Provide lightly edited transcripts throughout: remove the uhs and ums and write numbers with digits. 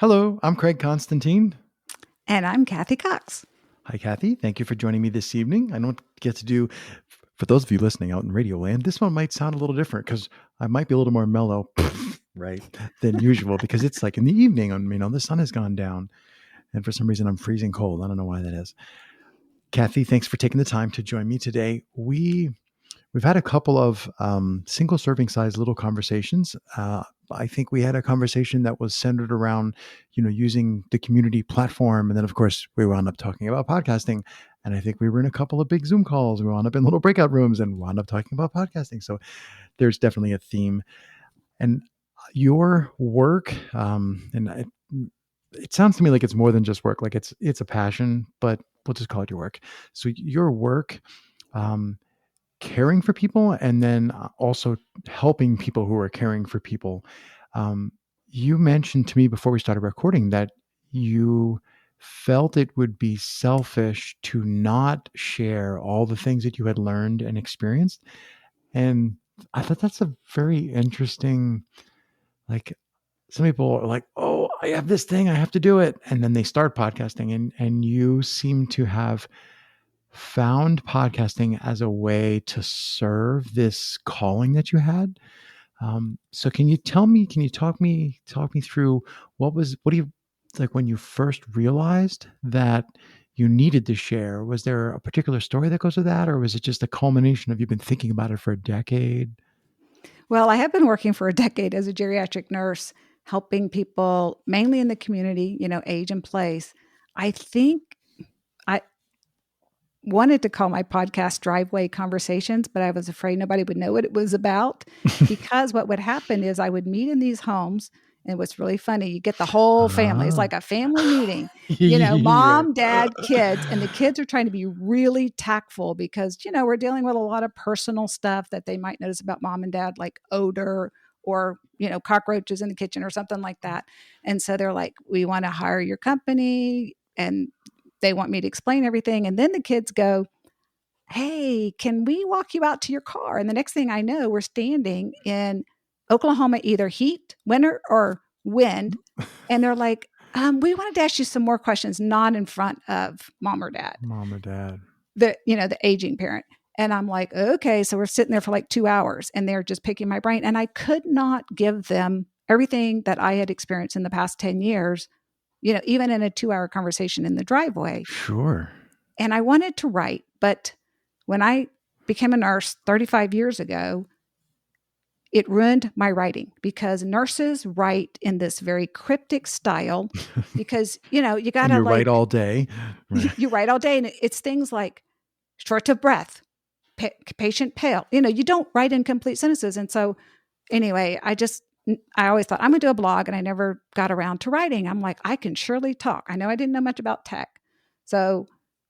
Hello, I'm Craig Constantine. And I'm Kathy Cox. Hi, Kathy. Thank you for joining me this evening. I don't get to do, for those of you listening out in Radio Land, this one might sound a little different because I might be a little more mellow, right, than usual because it's like in the evening. The sun has gone down, and for some reason I'm freezing cold. I don't know why that is. Kathy, thanks for taking the time to join me today. We've had a couple of single serving size little conversations. I think we had a conversation that was centered around, using the community platform. And then, of course, we wound up talking about podcasting. And I think we were in a couple of big Zoom calls. We wound up in little breakout rooms and wound up talking about podcasting. So there's definitely a theme. And your work, it sounds to me like it's more than just work. Like it's a passion, but we'll just call it your work. So your work, um, caring for people and then also helping people who are caring for people. Um, you mentioned to me before we started recording that you felt it would be selfish to not share all the things that you had learned and experienced. And I thought that's a very interesting, like, some people are like, oh, I have this thing, I have to do it. And then they start podcasting and you seem to have found podcasting as a way to serve this calling that you had. So can you talk me through what do you like when you first realized that you needed to share? Was there a particular story that goes with that, or was it just a culmination of you've been thinking about it for a decade? Well, I have been working for a decade as a geriatric nurse, helping people mainly in the community, age and place. I think I wanted to call my podcast Driveway Conversations, but I was afraid nobody would know what it was about because what would happen is I would meet in these homes. And what's really funny, you get the whole family. It's Ah. like a family meeting, Yeah. mom, dad, kids, and the kids are trying to be really tactful because, we're dealing with a lot of personal stuff that they might notice about mom and dad, like odor or, cockroaches in the kitchen or something like that. And so they're like, we want to hire your company. And they want me to explain everything. And then the kids go, hey, can we walk you out to your car? And the next thing I know, we're standing in Oklahoma, either heat, winter, or wind. And they're like, we wanted to ask you some more questions, not in front of mom or dad, Mom or dad. the aging parent. And I'm like, okay. So we're sitting there for like 2 hours and they're just picking my brain. And I could not give them everything that I had experienced in the past 10 years, even in a 2-hour conversation in the driveway. Sure. And I wanted to write, but when I became a nurse 35 years ago, it ruined my writing because nurses write in this very cryptic style because, you got And to you write like, all day. Right. you write all day and it's things like short of breath, patient pale. You don't write in complete sentences. And so anyway, I always thought I'm going to do a blog and I never got around to writing. I'm like, I can surely talk. I know I didn't know much about tech. So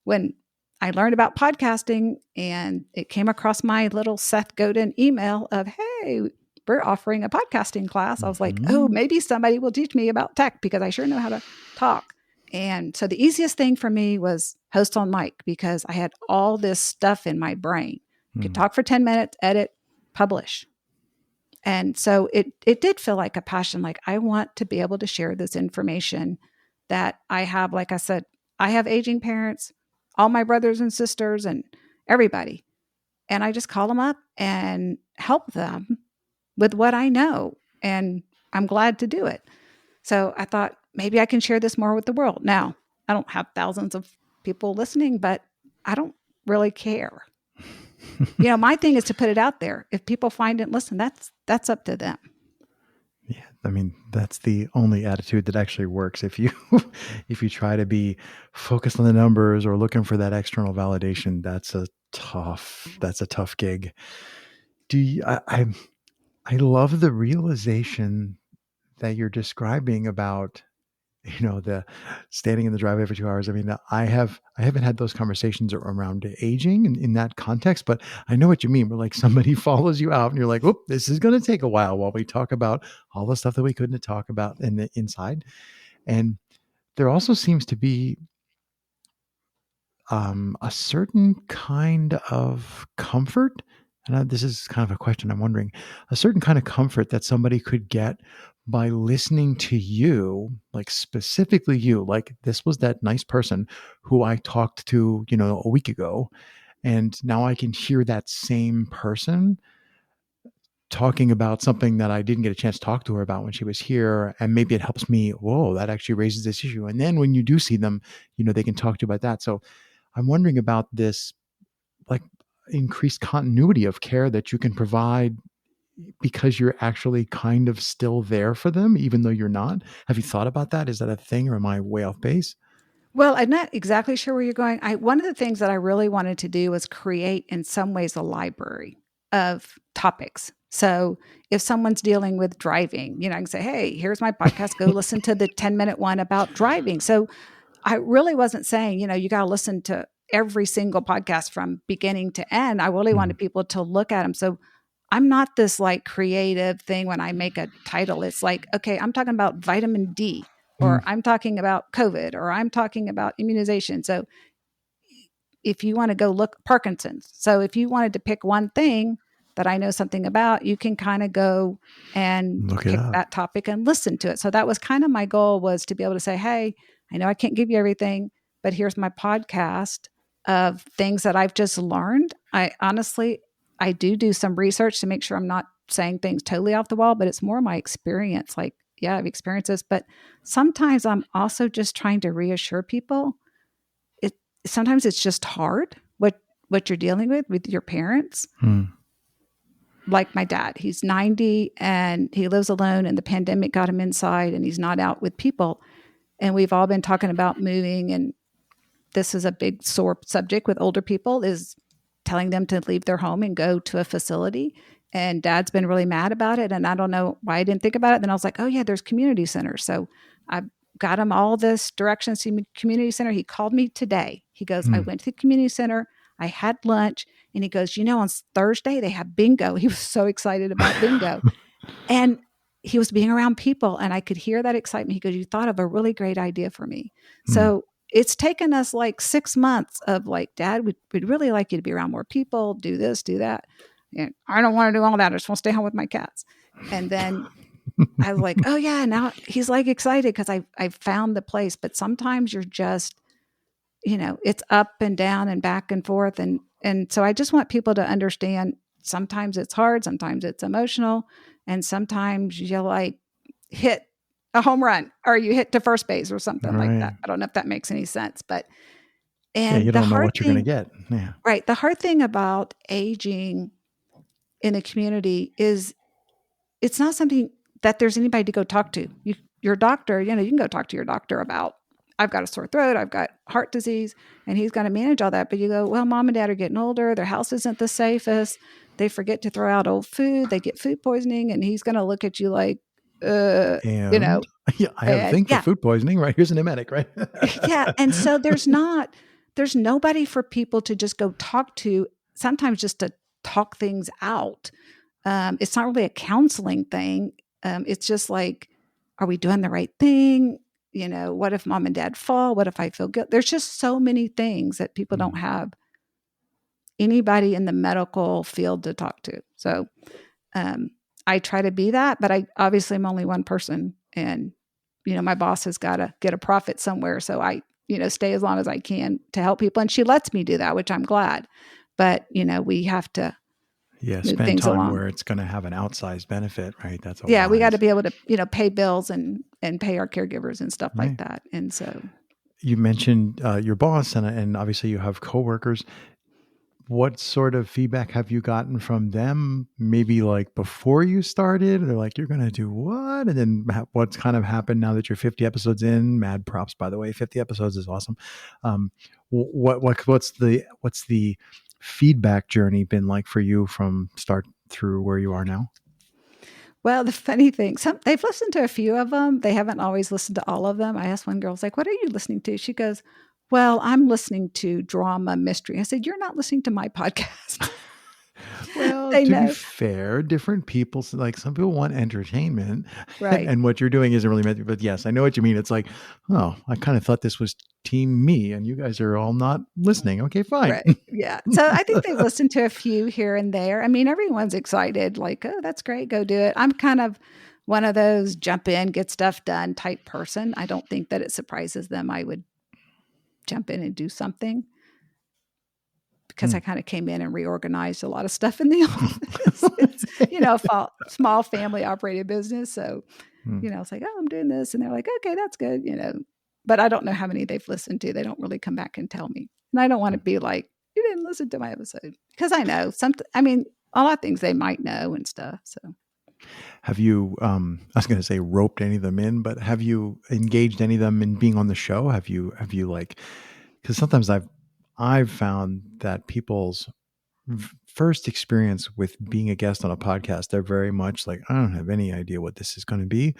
when I learned about podcasting and it came across my little Seth Godin email of, hey, we're offering a podcasting class. I was like, oh, Mhm. maybe somebody will teach me about tech because I sure know how to talk. And so the easiest thing for me was host on mic because I had all this stuff in my brain. I could Mm. talk for 10 minutes, edit, publish. And so it did feel like a passion. Like I want to be able to share this information that I have. Like I said, I have aging parents, all my brothers and sisters and everybody. And I just call them up and help them with what I know. And I'm glad to do it. So I thought maybe I can share this more with the world. Now, I don't have thousands of people listening, but I don't really care. My thing is to put it out there. If people find it and listen, that's up to them. Yeah, that's the only attitude that actually works. If you if you try to be focused on the numbers or looking for that external validation, that's a tough gig. Do you, I love the realization that you're describing about the standing in the driveway for 2 hours. I haven't had those conversations around aging in that context, but I know what you mean. Where like somebody follows you out and you're like, whoop, this is going to take a while we talk about all the stuff that we couldn't talk about in the inside. And there also seems to be a certain kind of comfort And this is kind of a question I'm wondering, a certain kind of comfort that somebody could get by listening to you, like specifically you, like this was that nice person who I talked to, a week ago. And now I can hear that same person talking about something that I didn't get a chance to talk to her about when she was here. And maybe it helps me, whoa, that actually raises this issue. And then when you do see them, they can talk to you about that. So I'm wondering about this, like, increased continuity of care that you can provide because you're actually kind of still there for them, even though you're not. Have you thought about that? Is that a thing, or am I way off base? Well, I'm not exactly sure where you're going. One of the things that I really wanted to do was create, in some ways, a library of topics. So if someone's dealing with driving, I can say, hey, here's my podcast. Go listen to the 10-minute one about driving. So I really wasn't saying, you got to listen to every single podcast from beginning to end. I really Mm, wanted people to look at them. So I'm not this like creative thing when I make a title. It's like, okay, I'm talking about vitamin D, mm, or I'm talking about COVID, or I'm talking about immunization. So if you want to go look Parkinson's. So if you wanted to pick one thing that I know something about, you can kind of go and look it pick up. that topic and listen to it. So that was kind of my goal, was to be able to say, hey, I know I can't give you everything, but here's my podcast of things that I've just learned. I honestly, I do some research to make sure I'm not saying things totally off the wall, but it's more my experience. Like, yeah, I've experienced this, but sometimes I'm also just trying to reassure people. it Sometimes it's just hard what you're dealing with your parents. Mm, Like my dad, he's 90 and he lives alone, and the pandemic got him inside and he's not out with people. And we've all been talking about moving, and this is a big sore subject with older people, is telling them to leave their home and go to a facility. And dad's been really mad about it. And I don't know why I didn't think about it. Then I was like, oh, yeah, there's community centers. So I got him all this directions to community center. He called me today. He goes, I mm. went to the community center. I had lunch. And he goes, on Thursday, they have bingo. He was so excited about bingo. And he was being around people, and I could hear that excitement. He goes, you thought of a really great idea for me. Mm, So it's taken us like 6 months of like, Dad, we'd really like you to be around more people, do this, do that. And I don't want to do all that. I just want to stay home with my cats. And then I was like, oh yeah, now he's like excited because I found the place. But sometimes you're just, it's up and down and back and forth. And so I just want people to understand, sometimes it's hard, sometimes it's emotional, and sometimes you like hit a home run or you hit to first base or something like right. that. I don't know if that makes any sense, but Yeah, and you the don't know hard what you're going to thing, get. Yeah. right, the hard thing about aging in a community is it's not something that there's anybody to go talk to. Your doctor, you can go talk to your doctor about, I've got a sore throat, I've got heart disease, and he's going to manage all that. But you go, well, mom and dad are getting older. Their house isn't the safest. They forget to throw out old food. They get food poisoning, and he's going to look at you like, uh, you And know, yeah, I have a and thing for yeah, food poisoning, right? Here's an emetic, right? yeah. And so there's nobody for people to just go talk to. Sometimes just to talk things out. It's not really a counseling thing. It's just like, are we doing the right thing? What if mom and dad fall? What if I feel good? There's just so many things that people don't Mm, have anybody in the medical field to talk to. So um, I try to be that, but I obviously I'm only one person, and my boss has got to get a profit somewhere. So I stay as long as I can to help people, and she lets me do that, which I'm glad. But we have to yeah, move spend things time along. where it's going to have an outsized benefit, right? That's a Yeah, we got to wise, be able to, pay bills and pay our caregivers and stuff like right? that. And so, You mentioned your boss, and obviously you have coworkers. What sort of feedback have you gotten from them? Maybe like before you started, they're like, "You're going to do what?" And then what's kind of happened now that you're 50 episodes in? Mad props, by the way. 50 episodes is awesome. Um, what's the feedback journey been like for you from start through where you are now? well, the funny thing, they've listened to a few of them. They haven't always listened to all of them. I asked one girl, I was like, "What are you listening to?" She goes, "Well, I'm listening to drama mystery." I said, "You're not listening to my podcast." Well, They to be know. fair, different people, like some people want entertainment, Right. and what you're doing isn't really meant to, but yes, I know what you mean. It's like, oh, I kind of thought this was team me, and you guys are all not listening. Okay, fine. Right. Yeah. So I think they've listened to a few here and there. I mean, everyone's excited, like, oh, that's great. Go do it. I'm kind of one of those jump in, get stuff done type person. I don't think that it surprises them. I would jump in and do something because Hmm. I kind of came in and reorganized a lot of stuff in the office. It's, a small family operated business. So, Hmm. it's like, oh, I'm doing this. And they're like, okay, that's good. But I don't know how many they've listened to. They don't really come back and tell me. And I don't want to be like, you didn't listen to my episode because I know something. I mean, a lot of things they might know and stuff. So Have you, I was going to say roped any of them in, but have you engaged any of them in being on the show? Have you like, because sometimes I've found that people's first experience with being a guest on a podcast, they're very much like, I don't have any idea what this is going to be.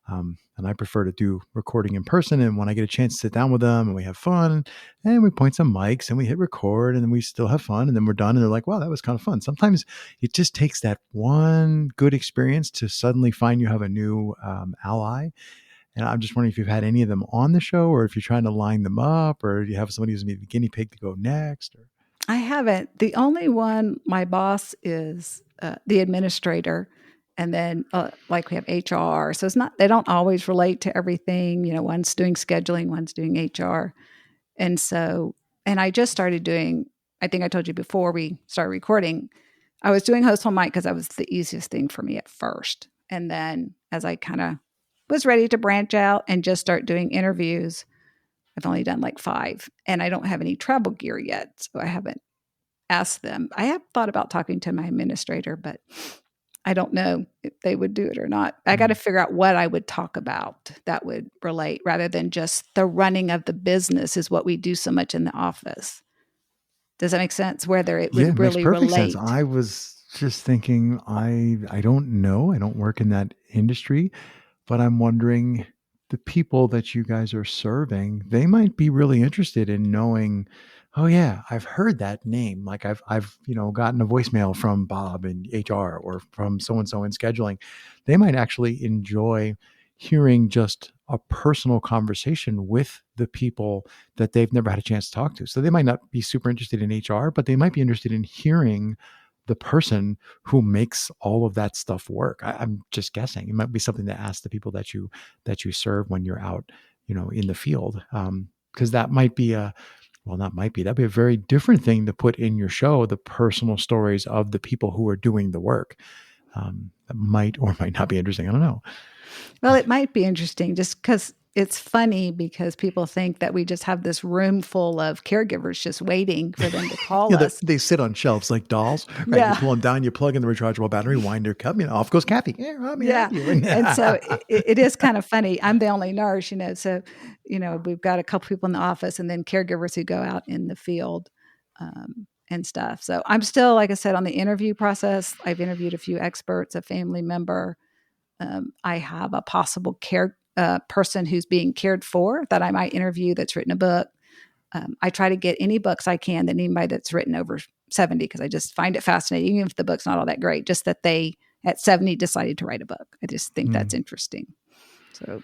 And I prefer to do recording in person. And when I get a chance to sit down with them and we have fun and we point some mics and we hit record and then we still have fun and then we're done and they're like, wow, that was kind of fun. Sometimes it just takes that one good experience to suddenly find you have a new ally. And I'm just wondering if you've had any of them on the show or if you're trying to line them up or you have somebody who's maybe the guinea pig to go next. Or I haven't. The only one, my boss is the administrator. And then, like we have HR. So it's not, they don't always relate to everything. One's doing scheduling, one's doing HR. And so, and I just started doing, I think I told you before we started recording, I was doing host on mic because that was the easiest thing for me at first. And then as I kind of was ready to branch out and just start doing interviews, I've only done like 5 and I don't have any travel gear yet. So I haven't asked them. I have thought about talking to my administrator, but I don't know if they would do it or not. I got to figure out what I would talk about that would relate rather than just the running of the business is what we do so much in the office. Does that make sense? Whether it yeah, would it makes really perfect sense. relate. I was just thinking, I don't know. I don't work in that industry, but I'm wondering the people that you guys are serving, they might be really interested in knowing, oh yeah, I've heard that name. Like I've, gotten a voicemail from Bob in HR or from so and so in scheduling. They might actually enjoy hearing just a personal conversation with the people that they've never had a chance to talk to. So they might not be super interested in HR, but they might be interested in hearing the person who makes all of that stuff work. I'm just guessing. It might be something to ask the people that you serve when you're out, in the field, because that might be not might be that'd be a very different thing to put in your show. The personal stories of the people who are doing the work. That might or might not be interesting. I don't know. Well, it might be interesting just because it's funny because people think that we just have this room full of caregivers just waiting for them to call Yeah, us. they sit on shelves like dolls, right? You Yeah. pull them down, you plug in the rechargeable battery, wind your cup, off goes Kathy. Yeah, let me help Yeah. you. And so it is kind of funny. I'm the only nurse, so, we've got a couple people in the office and then caregivers who go out in the field and stuff. So I'm still, like I said, on the interview process. I've interviewed a few experts, a family member. I have a possible care person who's being cared for that I might interview that's written a book. I try to get any books I can that anybody that's written over 70 because I just find it fascinating, even if the book's not all that great, just that they at 70 decided to write a book. I just think that's Mm. interesting. So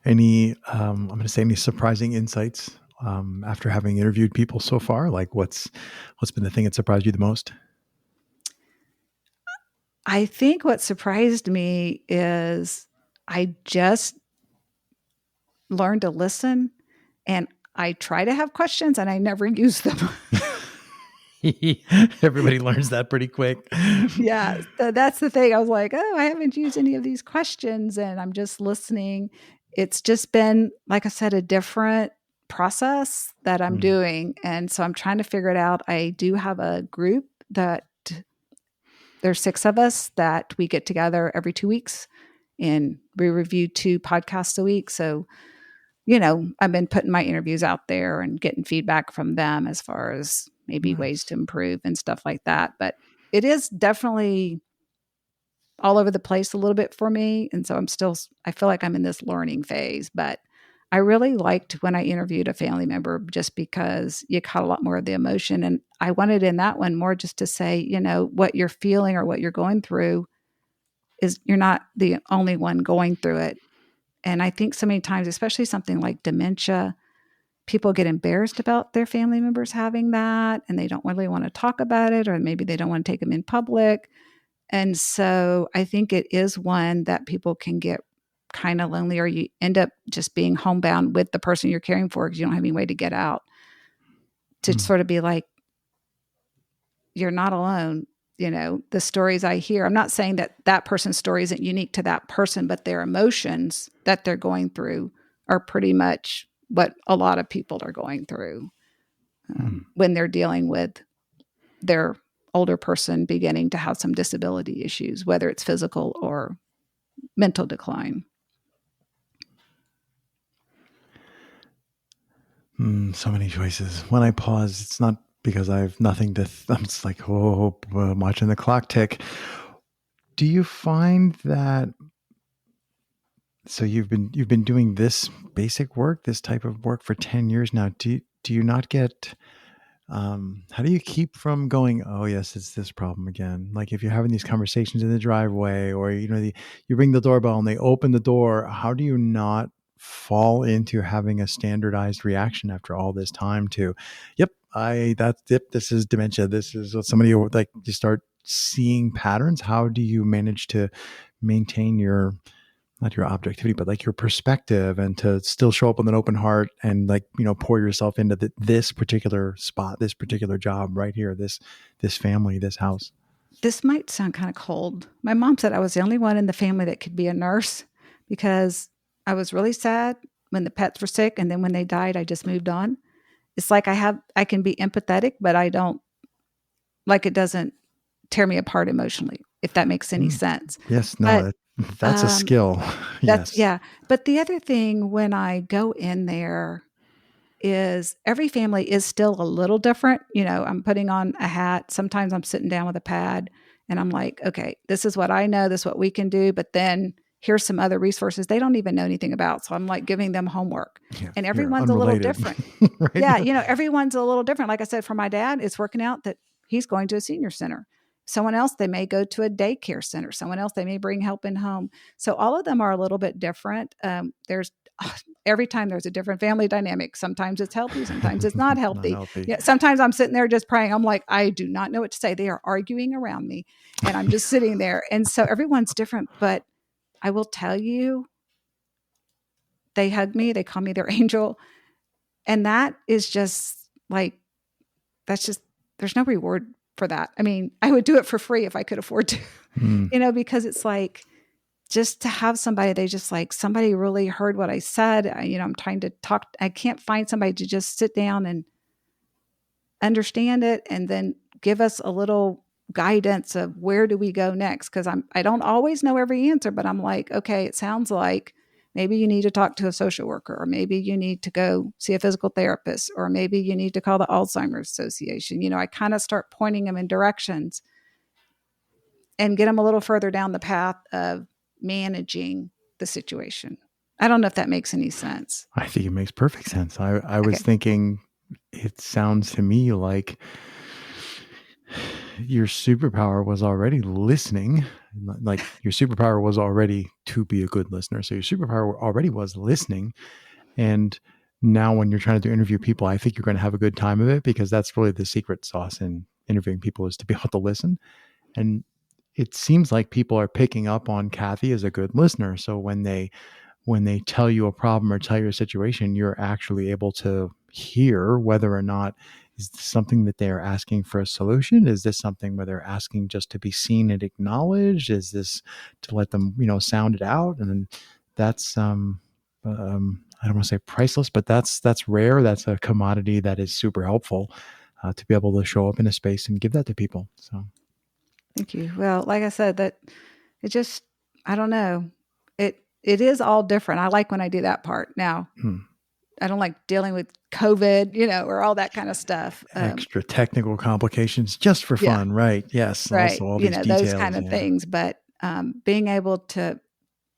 Any, I'm going to say any surprising insights after having interviewed people so far? Like what's been the thing that surprised you the most? I think what surprised me is I just learned to listen and I try to have questions and I never use them. Everybody learns that pretty quick. Yeah, that's the thing. I was like, "Oh, I haven't used any of these questions, and I'm just listening." It's just been, like I said, a different process that I'm Mm. doing, and so I'm trying to figure it out. I do have a group that there's 6 of us that we get together every 2 weeks, and we review 2 podcasts a week. So, I've been putting my interviews out there and getting feedback from them as far as maybe ways Nice. to improve and stuff like that. But it is definitely all over the place a little bit for me. And so I feel like I'm in this learning phase, but I really liked when I interviewed a family member just because you caught a lot more of the emotion. And I wanted in that one more just to say, what you're feeling or what you're going through is you're not the only one going through it. And I think so many times, especially something like dementia, people get embarrassed about their family members having that and they don't really want to talk about it, or maybe they don't want to take them in public. And so I think it is one that people can get kind of lonely, or you end up just being homebound with the person you're caring for because you don't have any way to get out, to Mm, sort of be like, you're not alone. The stories I hear, I'm not saying that that person's story isn't unique to that person, but their emotions that they're going through are pretty much what a lot of people are going through mm. when they're dealing with their older person beginning to have some disability issues, whether it's physical or mental decline. So many choices. When I pause, it's not because I have nothing to. I'm just like, oh, I'm watching the clock tick. Do you find that? So you've been doing this basic work, this type of work for 10 years now. Do you not get? How do you keep from going? Oh yes, it's this problem again. Like if you're having these conversations in the driveway, or you ring the doorbell and they open the door. How do you not fall into having a standardized reaction after all this time? To, yep, yep. This is dementia. This is what somebody like. You start seeing patterns. How do you manage to maintain your, not your objectivity, but like your perspective, and to still show up with an open heart and like, pour yourself into this particular spot, this particular job right here, this family, this house? This might sound kind of cold. My mom said I was the only one in the family that could be a nurse because I was really sad when the pets were sick. And then when they died, I just moved on. It's like I can be empathetic, but I don't, like, it doesn't tear me apart emotionally, if that makes any Mm. sense. Yes, no, But that's a um, skill. that's, Yes. yeah. But the other thing when I go in there is every family is still a little different. I'm putting on a hat. Sometimes I'm sitting down with a pad and I'm like, okay, this is what I know. This is what we can do. But then here's some other resources they don't even know anything about. So I'm like giving them homework, Yeah, and you're everyone's a little unrelated. different. Right. Yeah. Everyone's a little different. Like I said, for my dad, it's working out that he's going to a senior center. Someone else, they may go to a daycare center. Someone else, they may bring help in home. So all of them are a little bit different. There's every time there's a different family dynamic. Sometimes it's healthy, sometimes it's not Not healthy. healthy. Yeah, sometimes I'm sitting there just praying. I'm like, I do not know what to say. They are arguing around me, and I'm just sitting there. And so everyone's different. But I will tell you, they hug me, they call me their angel. And that is just like, that's just, there's no reward for that. I mean, I would do it for free if I could afford to, Mm. because it's like, just to have somebody, they just like, somebody really heard what I said. I'm trying to talk. I can't find somebody to just sit down and understand it and then give us a little guidance of where do we go next. Because I don't always know every answer, but I'm like, okay, it sounds like maybe you need to talk to a social worker, or maybe you need to go see a physical therapist, or maybe you need to call the Alzheimer's Association. I kind of start pointing them in directions and get them a little further down the path of managing the situation. I don't know if that makes any sense. I think it makes perfect sense. I was Okay. thinking, it sounds to me like your superpower was already listening. Like your superpower was already to be a good listener. So your superpower already was listening. And now when you're trying to interview people, I think you're going to have a good time of it, because that's really the secret sauce in interviewing people, is to be able to listen. And it seems like people are picking up on Kathy as a good listener. So when they tell you a problem or tell you a situation, you're actually able to hear whether or not, is this something that they're asking for a solution? Is this something where they're asking just to be seen and acknowledged? Is this to let them, sound it out? And that's, I don't want to say priceless, but that's rare. That's a commodity that is super helpful, to be able to show up in a space and give that to people. So, Thank you. Well, like I said, that it just, I don't know. It is all different. I like when I do that part. Now, hmm. I don't like dealing with COVID, or all that kind of stuff. Extra technical complications just for Yeah, fun, right? Yes. right. Also, all these Those details. kind of Yeah. things. But being able to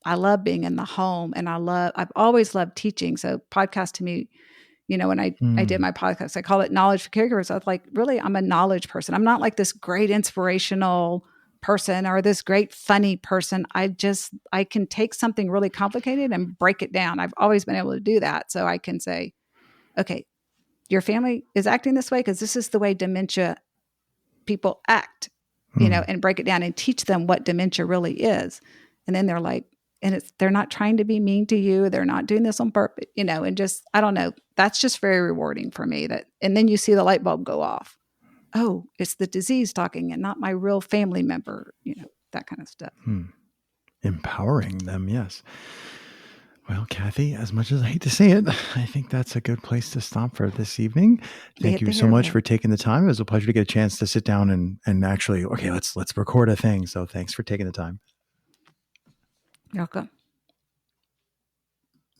I love being in the home, and I've always loved teaching. So podcast to me, when I did Mm, my podcast, I call it Knowledge for Caregivers. I was like, really, I'm a knowledge person. I'm not like this great inspirational person or this great funny person. I can take something really complicated and break it down. I've always been able to do that. So I can say, okay, your family is acting this way because this is the way dementia people act, mm, and break it down and teach them what dementia really is. And then they're like, they're not trying to be mean to you. They're not doing this on purpose, and just, I don't know. That's just very rewarding for me and then you see the light bulb go off. Oh, it's the disease talking and not my real family member, that kind of stuff. mm. Empowering them, yes. Well, Kathy, as much as I hate to say it, I think that's a good place to stop for this evening. Thank Glad you to so hear much that. for taking the time. It was a pleasure to get a chance to sit down and actually, okay, let's record a thing. So thanks for taking the time. You're welcome.